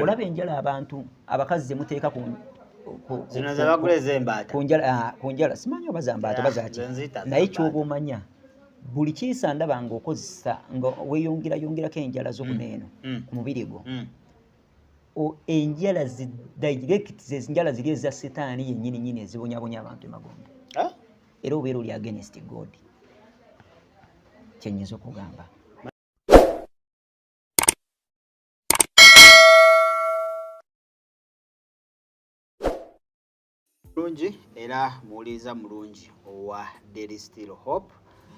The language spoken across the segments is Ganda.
olaba enjala abantu abakazi ze muteeka ku zino ze baguleze embaata ku njala simanyi oba zambaata oba zaki naye kyoba omanya buli kiisa ndaba ng'okozesa nga weeyongerako enjala zo kuneeno ku mubiri gwo enjala direct enjala ziri eza setaani yennyini nnyini ezibonyabonya abantu emagombe era obeera oli against God kyenyiza okugamba. Mulungi era muwuliriza mulungi owa Daily Still Hope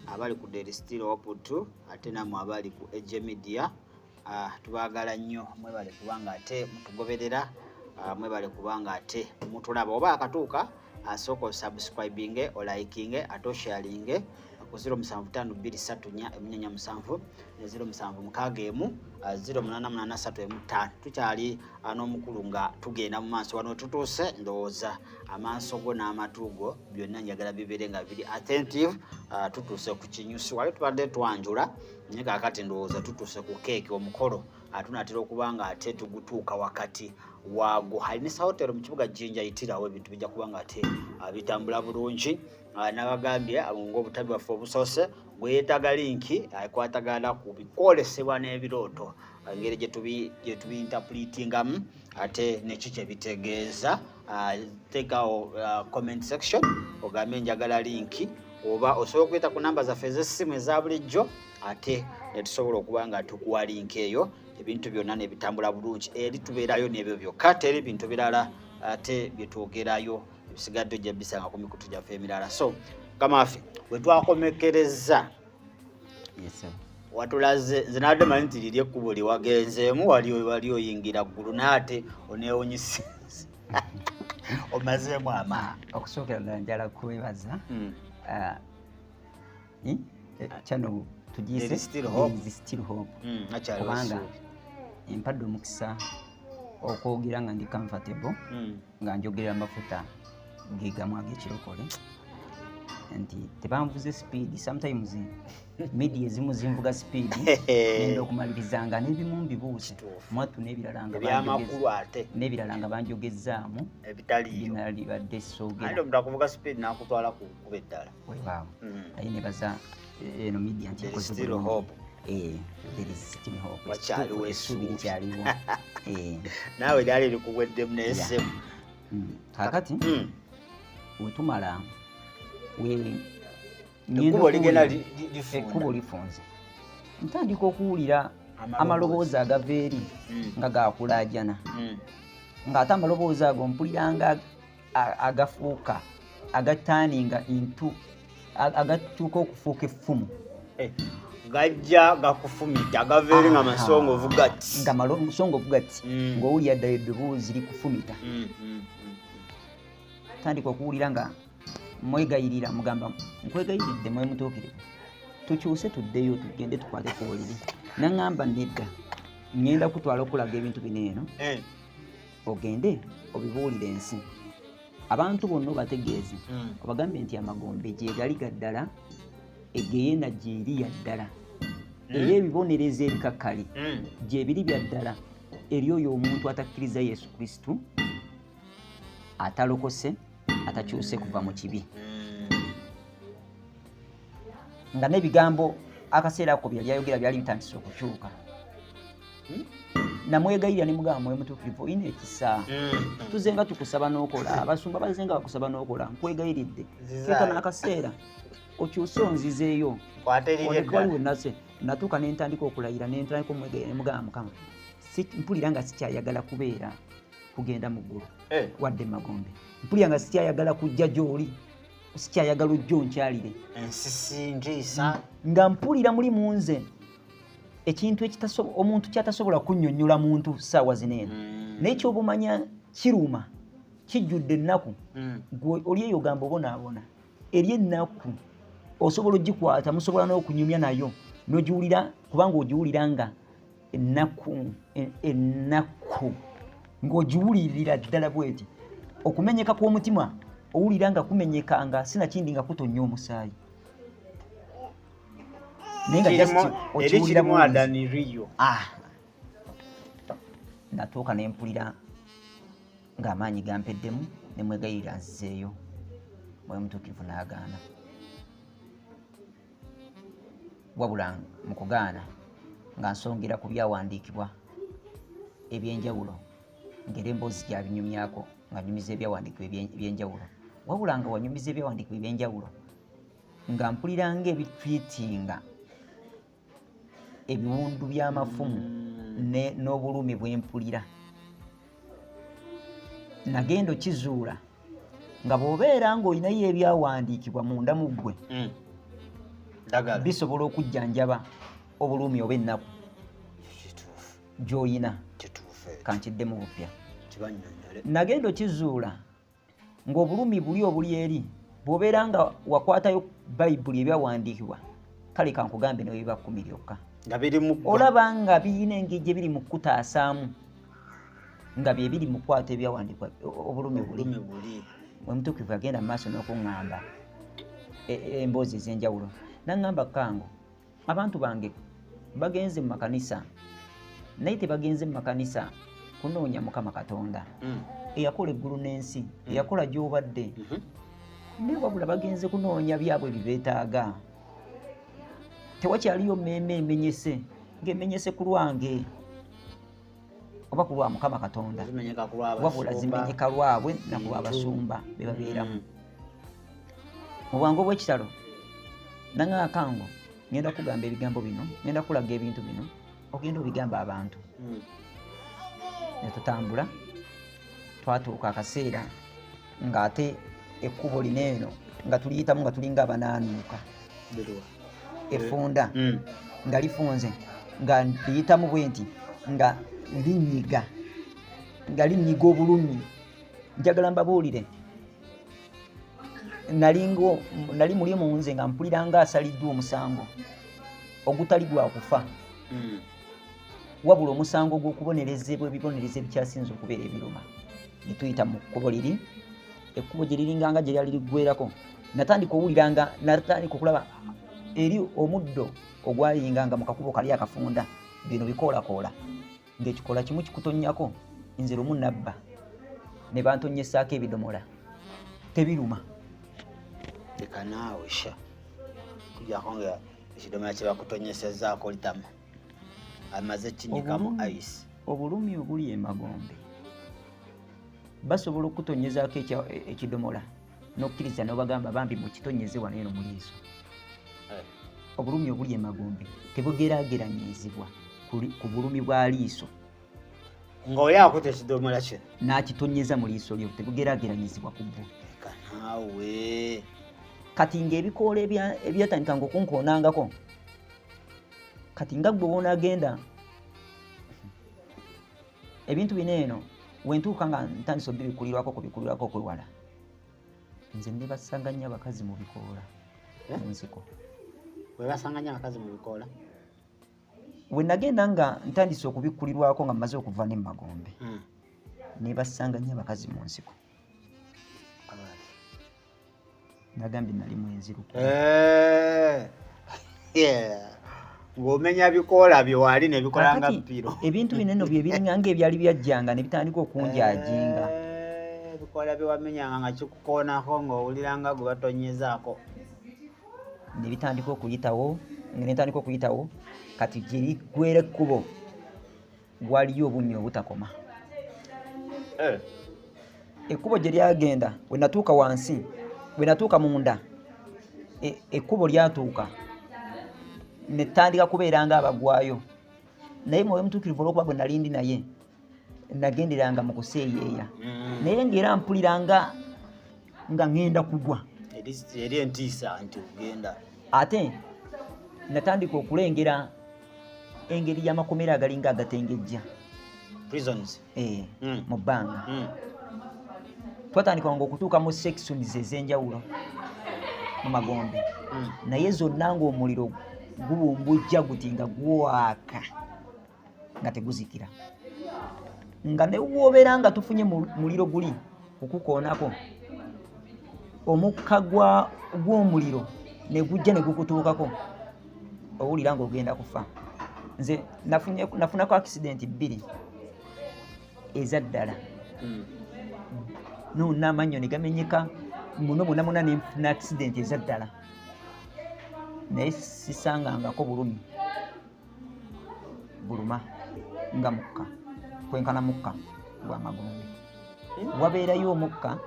abali ku Daily Still Hope 2 ate namwe abali ku Age Media tubaagala nnyo mwebale kubanga ate mutugoberera mwebale kubanga ate mutulaba oba akatuuka asooka osubscribinge olaikinge ate osharinge ku 07523447 ne 0761 tukyali n'omukulu nga tugenda mu maaso wano tutuuse ndowooza amaaso go n'amatu go byonna njagala bibeere nga biri attentive tutuuse ku kinyusi wali tubadde twanjula naye kaakati ndowooza tutuuse ku keeki omukolo tunatera okuba nga ate tugutuuka wakati waago halinisa hotero mu kibuga Jinja yitirawo ebintu bijja kuba nga ate bitambula bulungi n'abagambye ng'obutabi bwaffe obusoose gwe yeetaga linki akwatagana ku bikolesebwa n'ebirooto engeri gye tubinterpretingamu ate neki kye bitegeeza teekawo comment section ogambe njagala linki oba osobola okuyita ku namba zaffe ez'essimu eza bulijjo ate ne tusobola okuba nga tukuwa linki eyo ebintu byonna ne bitambula bulungi eri tubeerayo n'ebyo byokka teri ebintu birala ate bye twogerayo ebisigadde ojja bisanga ku mikutu gyaffe emirala so kamaffe bwe twakomekereza watulaze nze nadde manyi nti liri ekkubo lye wagenzeemu wali oyingira ggulu naate oneewunyisa omazeemu amaanyi okusookera ddala njala kwebaza kyano tugiyise Still Hope kubanga empadde omukisa okwogera nga ndi comfortable nga njogerera amafuta gegamu ag'ekirokole nti tebanvuze speed sometimes media ezimu zinvuga speed nenda okumalirizanga n'ebimu mbibuuse mwattu n'ebirala nga banjogezzaamu binalibadde soogerakuvuga speed nakutwala kukuba eddala webaawo naye nebaza eno media nti Still Hope there is still hope esuubiri kyaliwo naawe lyali likugweddemu n'essemu kakati wetumala ekkubo lifunze ntandika okuwulira amaloboozi agava eri nga gakulaajana ng'ate amaloboozi ago mpuliranga agafuuka agataaninga intu agatuuka okufuuka effumu gajja gakufumita agava eri nga masongovu gati nga masongovu gati ng'owulira ddala eddoboozi likufumita tandika okuwulira nga mwegayirira mugamba nkwegayiridde mwemutuukirivu tukyuse tuddeyo tugende tukwate ku buliri naŋŋamba nedda ŋŋenda kutwala okulaga ebintu bino eno ogende obibuulire ensi abantu bonna obategeeze obagambye nti amagombe gyegali gaddala egeyena gyeri yaddala era ebibonerezo ebikakkali gyebiri byaddala eri oyo omuntu atakkiriza Yesu Kristu atalokose atakyuse kuva mu kibi nga n'ebigambo akaseera ako byayogera byali bitandise okukyuka namwegayirira ne mugamba mwe mutuukirivu olina ekisa tuzenga tukusaba n'okola abasumba bazenga bakusaba n'okola nkwegayiridde teeka n'akaseera okyuse onzizeeyo waliwo nase natuuka ne ntandika okulayira ne ntandika omwegayirira ne mugamba Mukama mpulira nga sikyayagala kubeera kugenda mu ggulu wadde Magombe mpulira nga sikyayagala kujja gy'oli sikyayagala ojja onkyalire ensisingiisa nga mpulira muli mu nze ekintu omuntu kyatasobola kunnyonnyola muntu ssaawa zineeno naye kyobumanya kiruma kijjudde ennaku oli eyo gamba obonaabona eri ennaku osobola ogikwata musobola n'okunyumya nayo n'ogiwulira kubanga ogiwulira nga ennaku ng'ogiwulirira ddala bweti okumenyeka kw'omutima owulira nga kumenyeka nga sinakindi nga kutonnya omusaayi naye nga eri kirimu adaniriyo natuuka ne mpulira ng'amaanyi gampeddemu ne mwegayirira nzizeeyo. Mwoyo Mutuukirivu n'agaana. Wabula mu kugaana nga nsongera ku byawandiikibwa eby'enjawulo ng'era emboozi gyabinyumyako nga nyumiza ebyawandiikibwa eby'enjawulo. Wabula nga wanyumiza ebyawandiikibwa eby'enjawulo nga mpulira ng'ebitwitinga ebiwundu by'amafumu n'obulumi bwe mpulira. Nagenda okizuula nga bw'obeera ng'olinayo ebyawandiikibwa munda mu ggwe bisobola okujjanjaba obulumi oba ennaku gy'olina. Kankiddemu bupya. Nagenda okizuula ng'obulumi buli obuli eri bw'obeera nga wakwatayo bayibuli ebyawandiikibwa, kale kankugambe ne biba 10 byokka. Olaba nga birina engeri gye biri mu kutaasaamu nga bye biri mu kwata ebyawandiikibwa obulumi buli. Mwoyo Mutuukirivu agenda mu maaso n'okuŋŋamba emboozi ez'enjawulo. N'aŋŋamba Kango, abantu bange bagenze mu makanisa naye tebagenze mu makanisa kunoonya Mukama Katonda eyakola eggulu n'ensi, eyakola gy'obadde, naye wabula bagenze kunoonya byabwe bibeetaaga. Tewakyaliyo mmeeme emenyese ng'emenyese ku lwange oba ku lwa Mukama Katonda, wabula zimenyeka lwabwe na ku lw'abasumba be babeeramu. Mu bwangu obw'ekitalo naŋŋamba Kango, ngenda kugamba ebigambo bino, ngenda kulaga ebintu bino, ogenda obigamba abantu. Ne tutambula twatuuka akaseera ng'ate ekkubo lino eno nga tuliyitamu nga tulinga abanaanuuka effunda nga lifunze nga liyitamu bwe nti nga linyiga obulumi. Njagala mbabuulire, nali muli mu nze nga mpulira nga asaliddwa omusango ogutali gwa kufa, wabula omusango gw'okubonerezebwa ebibonerezo ebikyasinze okubeera ebiruma. Ne tuyita mu kkubo liri, ekkubo gye liringanga gye lyali liggwerako. Natandika okulaba eri omuddo ogwalinganga mu kakubo kali akafunda bino bikoolakoola, ng'ekikoola kimu kikutonnyako, nze lumu nabba ne bantonyesaako ebidomola, tebiruma. Leka naawe sha kujjako nga ekidomola kye bakutonyesezaako litamu amaze kinyikamu ice. Obulumi obuli emagombe basobola okutonyezaako ekidomola n'okkiriza n'obagamba bambi mukitonyeze wano eno mu liiso. Obulumi obuli emagombe tebugeraageranyizibwa ku bulumi bwa liiso. Ng'oli akutte ekidomola kye n'akitonyeza mu liiso lyo, tebugeraageranyizibwa ku bwo. Leka naawe kati ng'ebikoola ebyatandikanga okunkoonangako, kati nga gwe woonagenda ebintu bino eno wentuuka nga ntandise obikulirwako kwewala, nze ne basanganya abakazi mu bikoola mu nsiko. Webasanganya abakazi mu bikoola? We nagenda nga ntandise okubikulirwako nga mmaze okuva ne mu magombe, ne basanganya abakazi mu nsiko. Nagambye nali mwenziruko. Ng'omenya bikoola bye wali ne bikola nga ppiro. Ebintu bino eno bye biringa ng'ebyali byajjanga ne bitandika okunjajinga. Ebikoola bye wamenyanga nga kikukoonako ng'owulira nga gwe batonyezaako. Ne bitandika okuyitawo, kati gye liggwera ekkubo gwaliyo obunnya obutakoma. Ekkubo gye lyagenda we natuuka wansi, we natuuka munda, ekkubo lyatuuka ne ttandika kubeera nga abagwayo. Naye Mwoyo Mutuukirivu olw'okuba bwe nali ndi naye nagenderanga mu kuseeyeeya, naye ng'era mpulira nga ngenda kugwa. Eri entiisa nti ogenda. Ate natandika okulengera engeri y'amakomera agalinga agatengejja. Prisons? Mu bbanga. Twatandikanga okutuuka mu sections ez'enjawulo mu magombe, naye zonna ng'omuliro gubumbujja guti nga gwaka nga teguzikira. Nga ne woobeera nga tufunye muliro guli okukoonako, omukka gw'omuliro ne gujja ne gukutuukako, owulira ng'ogenda kufa. Nze nafunako accident 2 ezaddala nonna amannyo ne gamenyeka muno munamuna ne accident ezaddala naye sisangangako buluma nga mukka kwenkana mukka gwa magombe wabeerayo omukka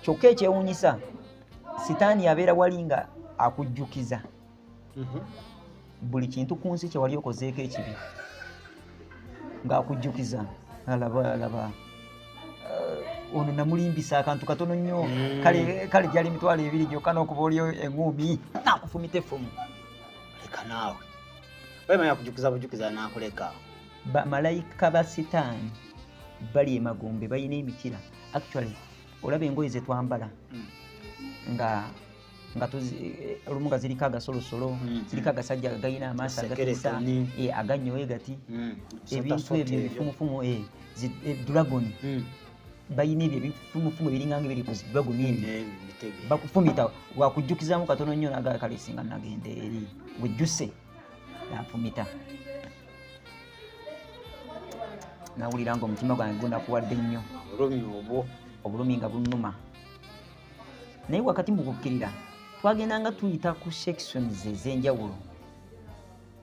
kyokka ekyewuunyisa sitaani abeera wali nga akujjukiza buli kintu ku nsi kyewali okozeeko ekibi ng'akujjukiza alaba ono namulimbisa akantu katono nnyo kale gyali emitwalo 2 gyokka n'okuba olio eŋŋumi nakufumita effumu leka naawe wemanya kujjukiza n'akuleka malayika ba sitaani bali emagombe balina emikira actually olaba engoye ze twambala nga olumu nga ziriko agasolosolo ziriko agasajja galina amaaso agatiisa agannyowe gati ebintu ebyo ebifumufumu dragoni balina ebyo ebifumufumu ebiringanga ebiri ku dragoni ebyo bakufumita wakujjukizamu katono nnyo nagakalesinga nagenda eri wejjuse nafumita nawulira nga omutima gwange gunakuwadde nnyo obulumi nga bunnuma naye wakati mu kukkirira twagendanga tuyita ku sections ez'enjawulo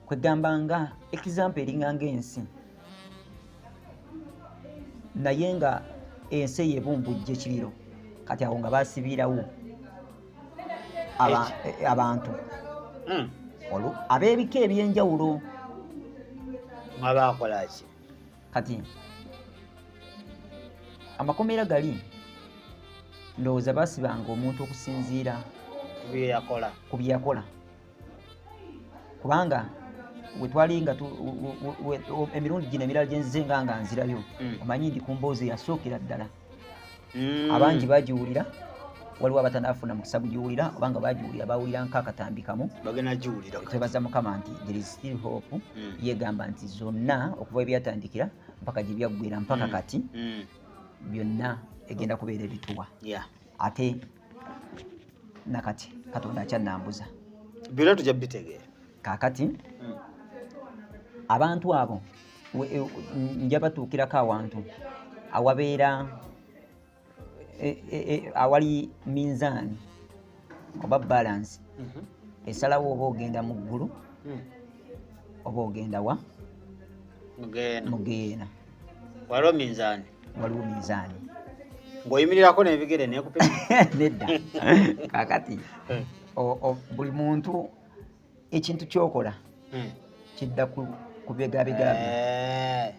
kwegamba nga example eringanga ensi naye nga ensi eyebumbujja ekiriro kati awo nga basibiirawo abantu ab'ebika ebyenjawulo nga bakolaki kati amakomera gali ndowooza basibanga omuntu okusinziira ku byeyakola kubanga wetwali nga emirundi gino emirala gyenzize nga nzirayo omanyi ndi ku mboozi yasookera ddala abangi bagiwulira waliwo abatanafuna mukisa gugiwulira obanga bagiwulira bawulira nkakatambi kamu twebaza mukama nti there is still hope yegamba nti zonna okuva ebyatandikira mpaka gye byaggwera mpaka kati byonna egenda kubeera ebituwa ate nakati katonda akyannambuza byonna tujja bitegeera kakati abantu abo nja batuukirako awantu awabeera awali minzaani oba balance esalawo oba ogenda mu ggulu oba ogenda wa mugeena waliwo minzaani ng'oyimirirako n'ebigere nekupima nedda kakati buli muntu ekintu kyokola kidda ku bigabigabyo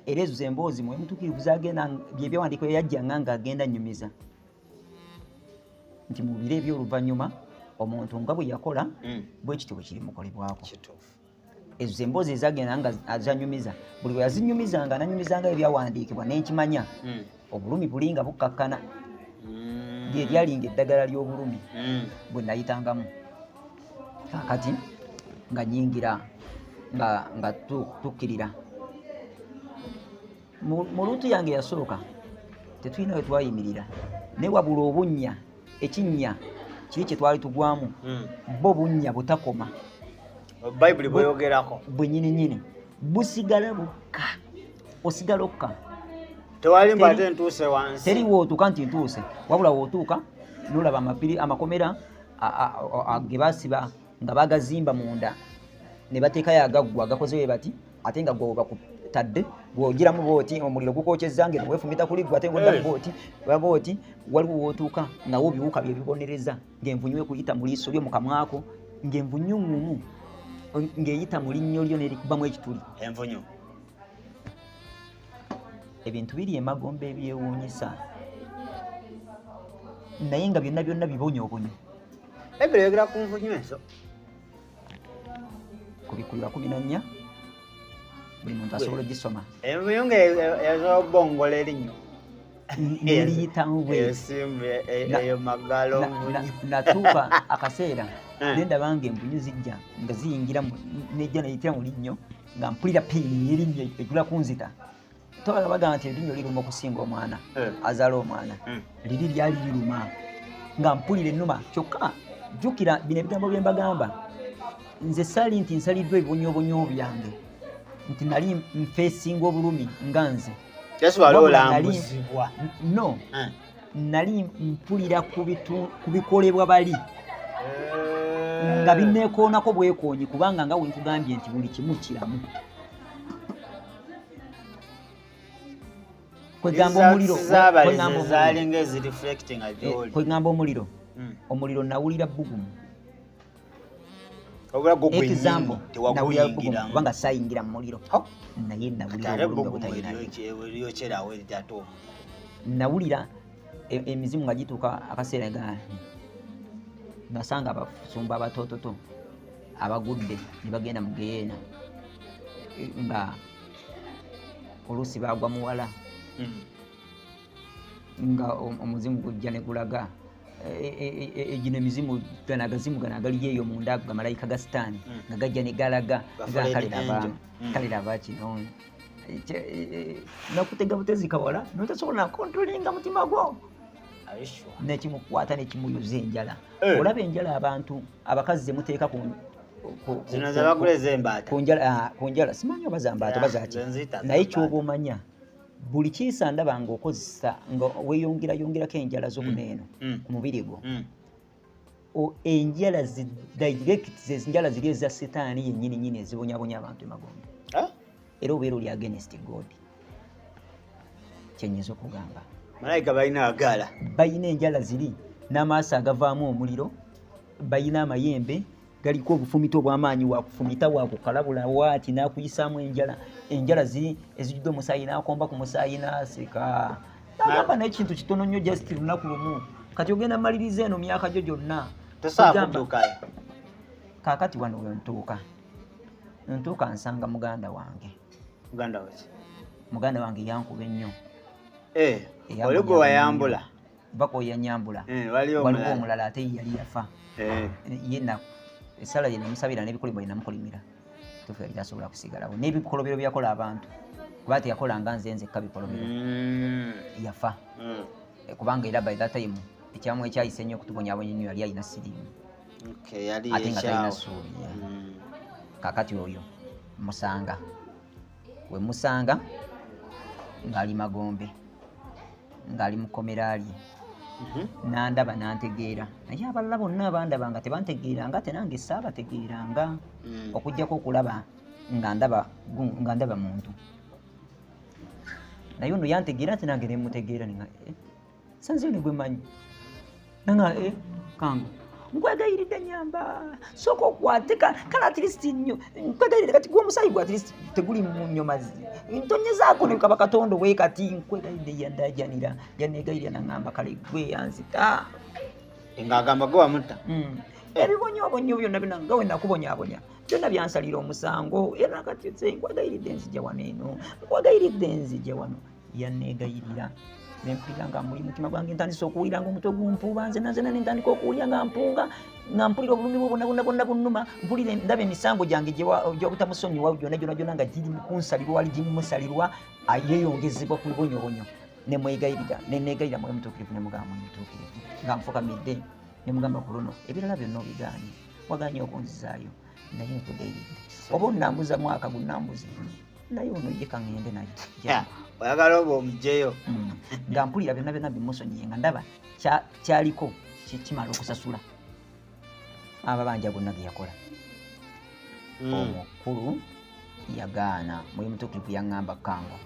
era ezo emboozi mwe mutuukirivu zagenda byebyawandiiko yajjanga ng'agenda nnyumiza nti mu biro eby'oluvannyuma omuntu nga bwe yakola bwe kityo bwe kiri mukolebwako ezo emboozi ezagenda nga azanyumiza buli bwe yazinyumizanga ananyumizanga ebyawandiikibwa n'enkimanya obulumi buli nga bukkakkana lye lyalinga eddagala ly'obulumi bwe nayitangamu kakati nga nyingira nga tukkirira mu luutu yange yasooka tetulina we twayimirira naye wabula obunnya ekinnya kiri kye twali tugwamu bo bunnya butakoma bayibuli bweyogerako bwe nyininyini busigala bukka osigala okka tewali mba ate ntuuse wansi teri wootuuka nti ntuuse wabula wootuuka nolaba amakomera ge basiba nga bagazimba munda ne bateekayo agaggwa agakozewe bati ate nga gwe bakutadde bw'ogiramu booti omuliro gukokyezza ngeno weefumita kuli gwe ate ngodda booti waliwo wootuuka nawo biwuka bye bibonereza ng'envunyu ekuyita mu liiso lyo mu kamwako ng'envunyu ngumu ng'eyita mu linnyo lyo nerikubamu ekituli envunyu ebintu biri emagombe ebyewuunyisa naye nga byonna bibonyoobonyo ebiro yogera ku nvunyu ezo kubikulira 14 buli muntu asobola ogisoma envunyu ng'ezobongola erinnyo neriyitamu esimbu eyo magalo natuuka akaseera nendaba nga envunyu zijja nga ziyingira nejja neyitira mu linnyo nga mpulira piini erinnyo ejula kunzita tobaga bagamba nti erinnyo liruma okusinga omwana azaala omwana liri lyali liruma nga mpulira ennuma kyokka jjukira bino ebigambo bye mbagamba nze saali nti nsaliddwa ebibonyoobonyo byange nti nali nfeesinga obulumi nga nze Yesu alolambuzibwa no nali mpulira ku bikolebwa bali nga binneekoonako bwekoonyi kubanga nga wenkugambye nti buli kimu kiramu kwegamba omuliro nawulira bugumu kubanga saayingira mu muliro naye nawulira emizimu nga gituuka akaseera nasanga abasumba abatoototo abagudde ne bagenda mu geyeena nga oluusi bagwa muwala nga omuzimu gujja ne gulaga gino emizimu ganagazimu gano agaliyo eyo munda ago gamalayika ga sitaani nga gajja ne galaga kalera abakino nakutega butezi kawala notasobola nakontrolinga mutima gwo nekimukwata nekimuyuza enjala olaba enjala abantu abakazi zemuteeka kunjala simanyi oba zambaata bazaki naye kyoba omanya buli kiisa ndaba nga okozesa nga weyongerako enjala z'obuneeno ku mubiri gwo enjala enjala ziri eza sitaani yennyininyini ezibonyabonya abantu emagombe era obeera oli against God kyenyiza okugamba malayika balina enjala ziri n'amaaso agavaamu omuliro balina amayembe galiko obufumita obw'amaanyi wakufumita wakukalabula waati n'akuyisaamu enjala ziri ezijjudde omusaayi n'akomba ku musaayi n'aseka agamba n'ekintu kitono nnyo just lunaku lumu kati ogenda maliriza eno myaka gyo gyonna kaakati wano wentuuka nsanga muganda wange yankuba ennyo oligo wayambula bako yanyambula waliwo omulala ate yali yafa yena esala ye nemusabira n'ebikolebwa yenamukolimira tufu yali tasobola kusigalawo n'ebikolobero byakola abantu kuba teyakolanga nzekka bikolobero yafa kubanga era by that time ekyamu ekyayise ennyo okutubonyabonya ennyo yali alina siriimu ate nga talina suubi kakati oyo musanga wemusanga ng'ali magombe ng'ali mukomera lye nandaba nantegeera naye abalala bonna abandaba nga tebantegeera nga ate nange saabategeeranga okuggyako okulaba nga ndaba muntu naye ono yantegeera ate nange nemutegeera ninga sanzio negwe manyi nanga kanga nkwegayiridde nyamba sooka okwate kale atilisti nnyo nkwegayiridde kati gwe omusaayi gwe atilisti teguli mu nnyo mazzi ntonyezaako ne kaba katonda we kati nkwegayiridde yandajanira yanegayirira naŋŋamba kale gwe yanzita ng'agamba gwe wamutta ebibonyaabonyo byonna binanga we nakubonyaabonya byonna byansalira omusango era nakati nkwegayiridde nzija wano eno nkwegayiridde nzija wano yanegayirira nempulira nga muli mutima gwange ntandisa okuwulira nga omutwe gumpuuba nzena nentandika okuwulira nga mpunga nga mpulira obulumi bwo bonna bunnuma mpulira ndaba emisango gyange gyobutamusonyiwa gyonna nga giri kunsalirwa wali gimusalirwa yeyongezebwa ku bibonyobonyo nemwegayirira nenegayirira mwe mutuukirivu nemugamba mwe mutuukirivu nga nfukamidde nemugamba ku luno ebirala byonna obigaanye wagaanye okunzizaayo naye nkugayiridde oba onambuza mwaka gunambuza naye ono ye kaŋŋende naye oyagala oba omugjeyo nga mpulira byonna bimusonyiye nga ndaba kyaliko kimala okusasula amabanja gonna ge yakola omukulu yagaana mwe mutuukirivu yaŋŋamba kango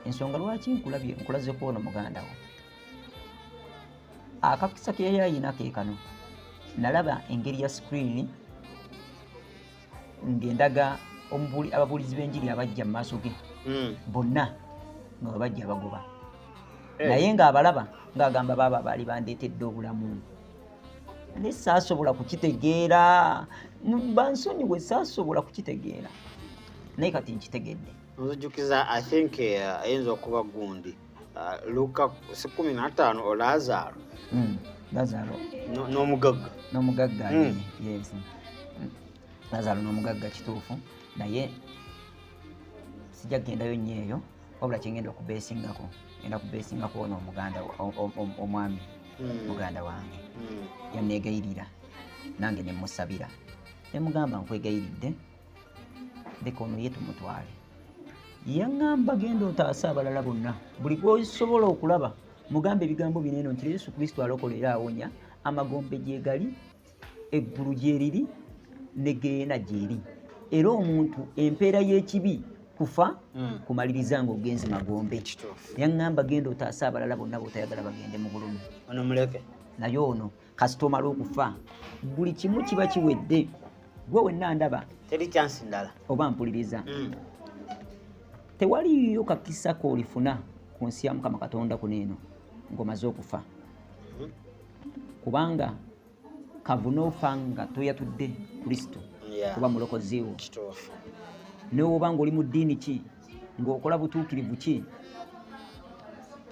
ensonga lwaki nkulaze kuona muganda wo akakisa ke yali ayina keekano nalaba engeri ya screen ngendaga ababuulizi b'enjiri abajja mu maaso ge bonna nga bajja bagoba naye ng'abalaba ng'agamba baaba baali bandeetedde obulamu naye saasobola kukitegeera bansonyiwe saasobola kukitegeera naye kati nkitegedde nzijjukiza I think ayinza okuba gundi Luka 15 o Lazaro n'omugagga yes Lazaro n'omugagga kituufu naye sijja kugendayo nnyo eyo wabula kyengenda okubeesingako ono omwami muganda wange yanegayirira nange nemusabira nemugamba nkwegayiridde leka ono ye tumutwale yaŋŋamba genda otaase abalala bonna buli gwosobola okulaba mugambe ebigambo bineeno nti Yesu Kristo alokola era awonya, amagombe gye gali, eggulu gye liri, ne geena gyeri, era omuntu empeera y'ekibi kufa kumaliriza ng'ogenze magombe. Yaŋŋamba genda otaase abalala bonna b'otayagala bagende mu bulumi. Ono muleke naye ono kasita omala okufa buli kimu kiba kiwedde. Gwe wenna ndaba teri chance ndala oba mpuliriza tewaliyo kakisa koolifuna ku nsi ya Mukama Katonda kuneeno ng'omaze okufa, kubanga kavuna ofa nga toyatudde Kristo kuba mulokozi wo. N'oba ng'oli mu ddiini ki, ng'okola butuukirivu ki,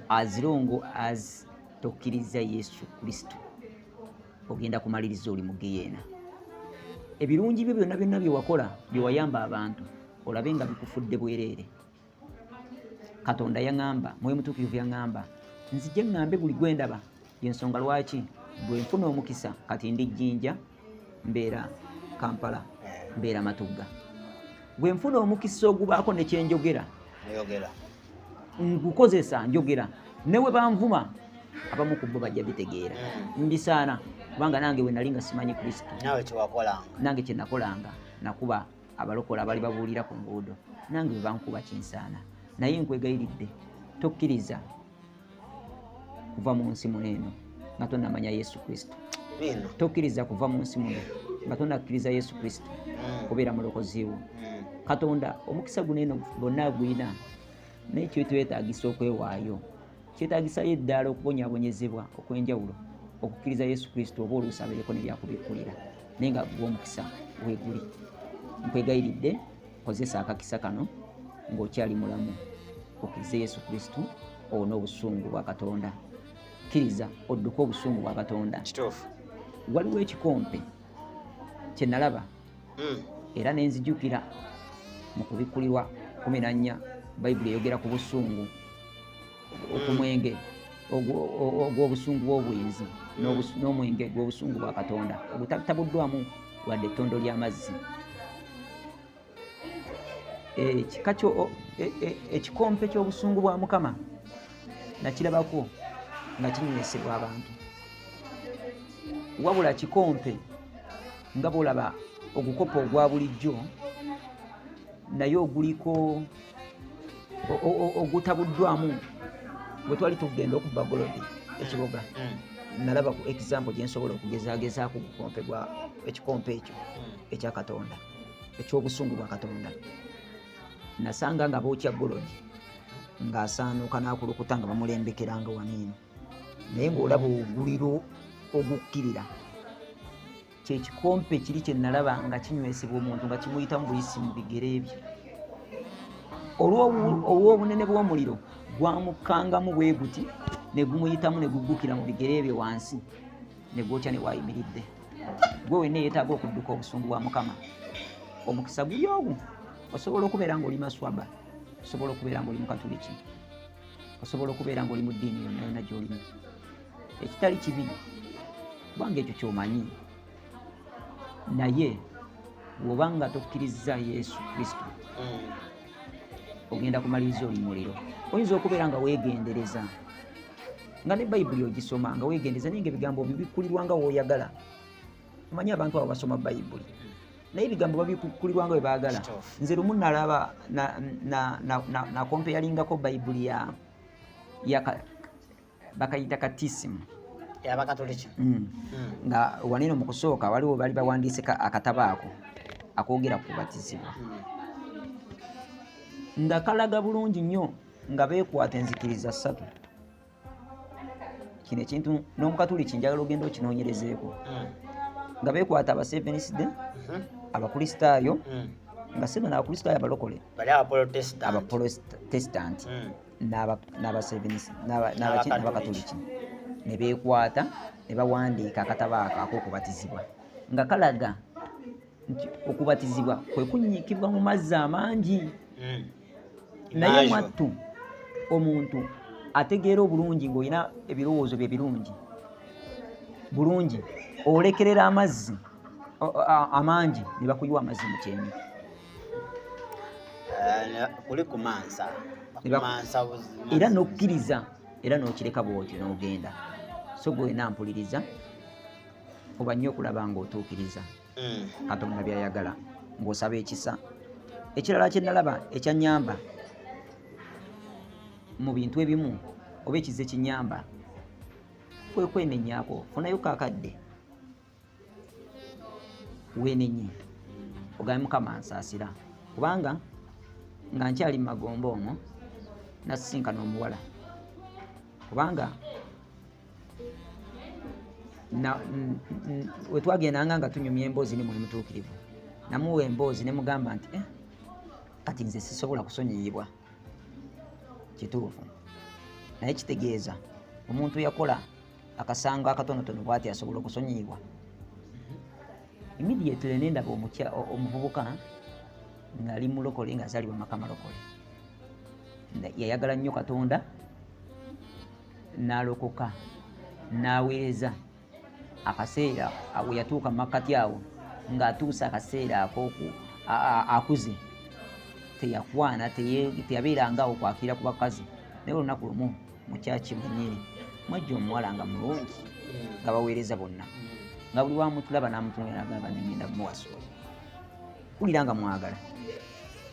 as long as tokkiriza Yesu Kristo ogenda kumaliriza oli mu Geyeena. Ebirungi byo byonna byonna bye wakola bye wayamba abantu olabe nga bikufudde bwereere. Katonda yaŋŋamba, Mwoyo Mutuukirivu yaŋŋamba nzije ŋŋambe buli gwe ndaba, y'ensonga lwaki bwe nfuna omukisa kati ndi Jjinja mbeera Kampala mbeera Matugga. Bwe nfuna omukisa ogubaako ne kye njogera ngukozesa njogera, ne bwe banvuma abamu ku bo bajja bitegeera mbisaana, kubanga nange bwe nali nga simanyi Kristo nange kye nakolanga nakuba abalokola abali babuulira ku nguudo, nange bwe bankuba kinsaana. Naye nkwegayiridde tokkiriza kuva mu nsi muneeno nga tonnamanya Yesu Kristo. Tokkiriza kuva mu nsi muno nga tonnakkiriza Yesu Kristo kubeera mulokozi wo. Katonda omukisa guneeno bonna gwina, naye kyetwetaagisa okwewaayo, kyetaagisayo eddaala okubonyaabonyezebwa okw'enjawulo, okukkiriza Yesu Kristo oba oluusi abeereko ne byakubikkulira, naye nga gw'omukisa weeguli. Nkwegayiridde kozesa akakisa kano ng'okyali mulamu, okkirize Yesu Kristo owone obusungu bwa Katonda. Kkiriza odduke obusungu bwa Katonda. Waliwo ekikompe kye nalaba era ne nzijukira mu kubikkulirwa 14 Bayibuli eyogera ku busungu, ku mwenge ogw'obusungu bw'obwenzi n'omwenge gw'obusungu bwa Katonda obutabuddwamu wadde ettondo ly'amazzi. Ekikompe ky'obusungu bwa Mukama nakirabako nga kinywesebwa abantu, wabula kikompe nga bw'olaba ogukopo ogwa bulijjo naye oguliko ogutabuddwamu. Bwe twali tugenda okubba Golodi ekiboga, nalaba ku example gye nsobola okugezaagezaako ekikompe ekyo ekya Katonda eky'obusungu bwa Katonda. Nasanga nga bookya Golodi ng'asaanuuka n'akulukuta nga bamulembekeranga waniino, naye ng'olaba oguliro ogukkirira. Kyekikompe kiri kye nalaba nga kinywesebwa omuntu nga kimuyitamu buyisi mu bigere bye. Olw'obunene bw'omuliro gwamukkangamu bwe guti ne gumuyitamu ne guggukira mu bigere bye wansi ne gwokya ne waayimiridde. Gwe wenna yeetaaga okudduka obusungu bwa Mukama. Omukisa guli ogwo. Osobola okubeera ng'oli Maswaba, osobola okubeera ng'oli Mukatuliki, osobola okubeera ng'oli mu ddiini yonna yonna gy'olimu. Ekitali kibi kubanga ekyo ky'omanyi, naye bw'oba nga tokkirizza Yesu Kristo ogenda kumaliriza oli muliro. Oyinza okubeera nga weegendereza nga ne Bayibuli ogisoma nga weegendereza naye ng'ebigambo bibikkulirwa nga w'oyagala. Omanyi abantu abo basoma Bayibuli naye ebigambo babikkulirwa nga bwe baagala. Nze lumu nalaba na kompe yalingako Bayibuli bakayita katisimu y'Abakatoliki nga waniino mu kusooka waliwo bali bawandiise akatabo ako akoogera ku kubatizibwa nga kalaga bulungi nnyo nga beekwata enzikiriza 3. Kino ekintu n'Omukatuliki njagala ogenda okinoonyerezeeko nga beekwata aba-Seventh Day, Abakristaayo nga sebo n'Abakristaayo abalokole, Abaprotestant n'Abakatuliki ne beekwata ne bawandiika akatabo ako ak'okubatizibwa nga kalaga nti okubatizibwa kwe kunyiikibwa mu mazzi amangi. Naye mwattu omuntu ategeera obulungi ng'olina ebirowoozo bye bulungi olekerera amazzi amangi ne bakuyiwa amazzi mu kyenyi. kuli kumansa era n'okkiriza era n'okireka bw'otyo n'ogenda so gwe nampuliriza oba nnyo okulaba ng'otuukiriza Katonda by'ayagala ng'osaba ekisa. Ekirala kye nalaba ekyannyamba mu bintu ebimu oba ekize kinyamba kwe kwenenyaako funayo kakadde weenenye ogambe Mukama ansaasira kubanga nga nkyali mu Magombo omwo nasisinkana omuwala kubanga we twagendanga nga tunyumya emboozi ne muli mutuukirivu namuwa emboozi ne mugamba nti kati nze sisobola kusonyiyibwa kituufu naye kitegeeza omuntu yakola akasanga akatonotono bw'ati asobola okusonyiyibwa. Immediately nendaba omuvubuka ng'ali mulokole ng'azaalibwa maka malokole yayagala nnyo Katonda n'alokoka n'aweereza akaseera we yatuuka mu makkati awo ng'atuuse akaseera akuze teyakwana teyabeerangaawo kwakira ku bakazi naye olunaku lumu mu kyaki mwennyini mwajja omuwala nga mulungi nga baweereza bonna nga buli wamutulaba n'amutunulira n'agamba ngenda muwasa oli wulira nga mwagala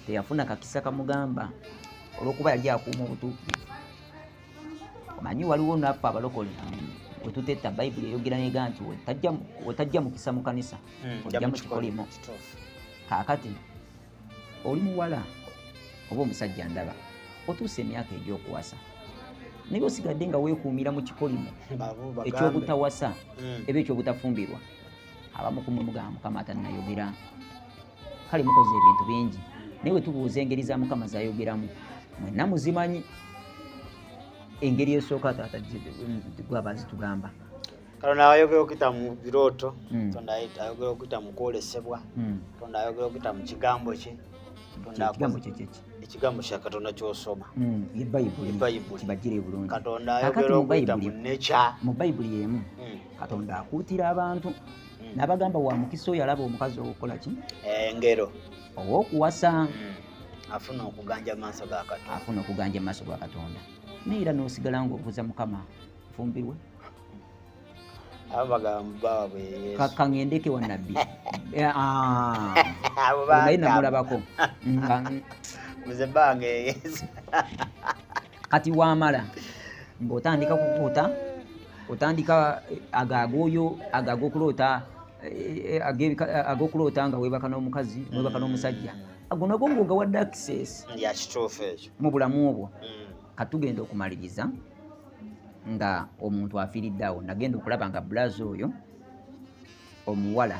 teyafuna kakisa kamugamba olw'okuba yali akuuma obutuukirivu. Omanyi waliwo naffe abalokole wetutetta Bayibuli eyogera neega nti wetajja mukisa mu kanisa ojja mu kikolimo. Kaakati oli muwala oba omusajja ndaba otuuse emyaka egy'okuwasa naye osigadde nga weekuumira mu kikolimo eky'obutawasa eba eky'obutafumbirwa abamu kumwe mugamba Mukama atannayogera kale mukoze ebintu bingi naye wetubuuza engeri za Mukama zayogeramu mwenna muzimanyi. Engeri esooka taata gwaba zitugamba Katonda ayogera okuyita mu birooto, Katonda ayogera okuyita mu kwolesebwa, Katonda ayogera okuyita mu kigambo kye. Ekigambo kya Katonda ky'osoma ye Bayibuli kibagire bulungi. Katonda ayogera okuyita mu nature. Mu Bayibuli y'emu Katonda akuutira abantu n'abagamba wa mukisa oyo alaba omukazi owokukola ki engero ow'okuwasa afuna okuganja maaso ga Katonda naye era n'osigala ng'obuuza Mukama fumbirwe abagamba bwe kaŋŋendeke wa nabbi naye namulabako muze bange kati wamala ng'otandika kukuuta otandika ag'okuloota nga weebaka n'omukazi weebaka n'omusajja ago nago ng'ogawadde access ya kituufu ekyo mu bulamu obwo. Katugenda okumaliriza nga omuntu afiiridde awo nagenda okulaba nga bulazi oyo omuwala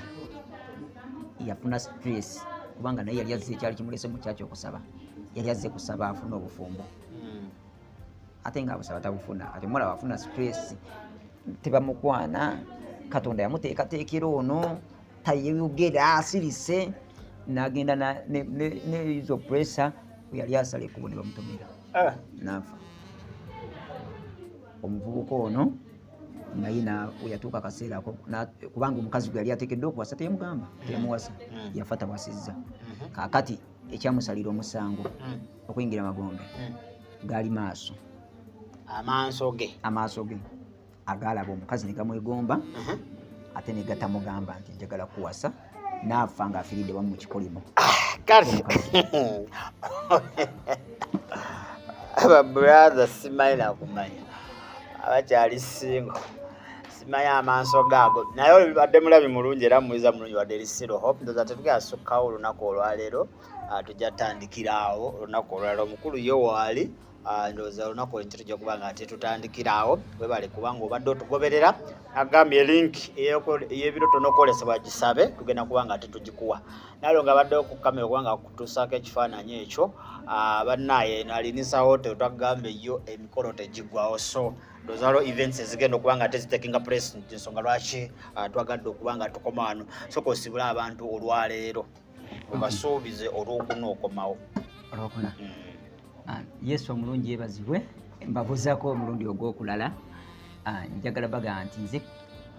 yafuna stress kubanga naye yali azze ekyali kimulese mu kyaki okusaba yali azze kusaba afuna obufumbo ate nga abusaba tabufuna kati omuwala wafuna stress tebamukwana Katonda yamuteekateekera ono tayeyogera asirise n'agenda nezo pressure yali asala ekkubo ne bamutomera nafa. Omuvubuka ono naye weyatuuka akaseera ako kubanga omukazi gwe yali ateekeddwa okuwasa teyamugamba teyamuwasa yafa tawasizza. Kaakati ekyamusalira omusango okuyingira Magombe gaali amaaso ge agaalaba omukazi ne gamwegomba ate ne gatamugamba nti njagala kuwasa n'afa ng'afiiridde wamu mu kikolimo. Ababrother simanyi nakumanya abakyali singo simanyi amaaso gaago naye olibadde mulabi mulungi era muyiza mulungi wadde erisiro hope ndoza tetugenda sukkawo olunaku olwaleero tujja tandikiraawo olunaku olwaleero omukulu yo waali ndowooza olunaku olwo tujja kuba nga tetutandikiraawo webale kubanga obadde otugoberera agambye link ey'ebirooto n'okwolesebwa gisabe tugenda kuba nga tetugikuwa nalo nga baddeho ku kamera kubanga kutuusaako ekifaananyi ekyo bannaye alinisa hotel twagambe yo emikolo tegigwawo so ndowooza waliwo events ezigenda okuba nga tezitekinga place ensonga lwaki twagadde okuba nga tukoma wano soka osibule abantu olwaleero webasuubize olwokuna okomawo olwokuna. Yesu omulungi yeebazibwe mbabuzaako omulundi ogw'okulala. Njagala baga nti nze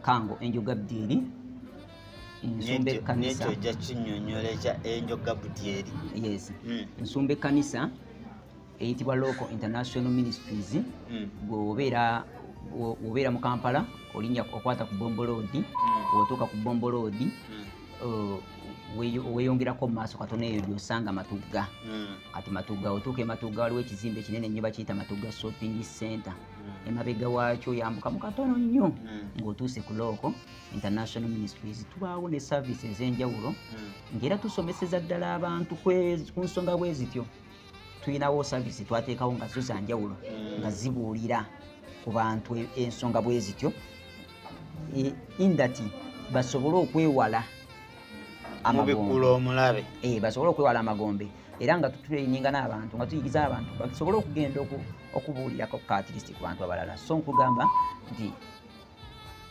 Kango Enjoga Abdiini nsumba ekkanisa nekyo ojja kinyonyola ekya Angel Gabriel. Yes. Nsumba ekkanisa eyitibwa Local International Ministries. Bw'obeera mu Kampala olinnya okwata ku Bombo Road, bw'otuuka ku Bombo Road weeyongerako mu maaso katono eyo gy'osanga Matugga. Kati Matugga otuuka e Matugga waliwo ekizimbe kinene nnyo bakiyita Matugga Shopping Center. Emabega waakyo yambuka mu katono nnyo ng'otuuse ku Local International Ministries. Tubaawo ne service ez'enjawulo ng'era tusomeseza ddala abantu ku nsonga bwe zityo. Tuyinawo service twateekawo nga zo za njawulo nga zibuulira ku bantu ensonga bwe zityo indati basobole okwewala omulabe basobole okwewala amagombe era nga tutulaininga n'abantu nga tuyigiza abantu basobole okugenda okubuulirako at least ku bantu abalala. So nkugamba nti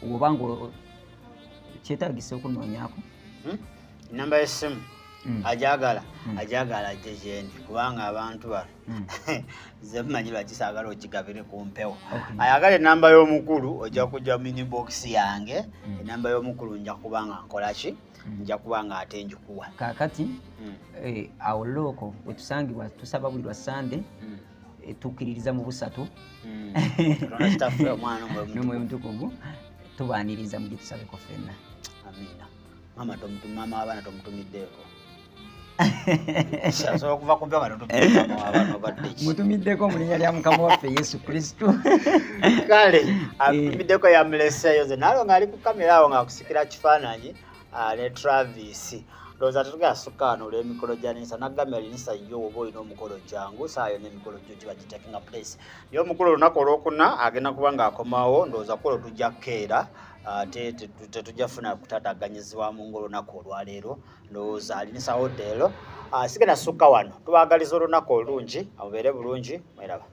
obanga kyetaagisa okunoonyako namba y'essimu ajagala ajje gyendi kubanga abantu bano ze mmanyi lwaki saagala okigabire ku mpewo. Ayagala enamba y'omukulu ojja kujja mini box yange. Enamba y'omukulu nja kubanga nkolaki nja kubanga ate njikuwa kaakati awo Local wetusangibwa tusaba buli lwa Sande tukkiririza mu busatu n'omwoyo mutukuvu tubaaniriza mu gyetusabeko ffenna. Amina. Mama w'abaana tomutumiddeeko so kuva ku baba mutumiddeko mu linnya lya Mukama waffe Yesu Kristo. Kale atumiddeko yamuleseeyo ze naalo ng'ali ku kamera awo ng'akusikira kifaananyi ne Travis. Ndowooza tetugasukka wano olw'emikolo gya Ninsa naggambye Ninsa yo oba olina omukolo gyangu saayo n'emikolo gyo giba gitakinga place. Naye omukolo olunaku olwokuna agenda kuba ng'akomawo ndowooza kulo tujja kukeera ate tetujja funa kutaataganyizibwamu ng'olunaku olwaleero. Ndowooza Alinisa Hotel sigenda sukka wano tubaagaliza olunaku olungi amubeere bulungi mweraba.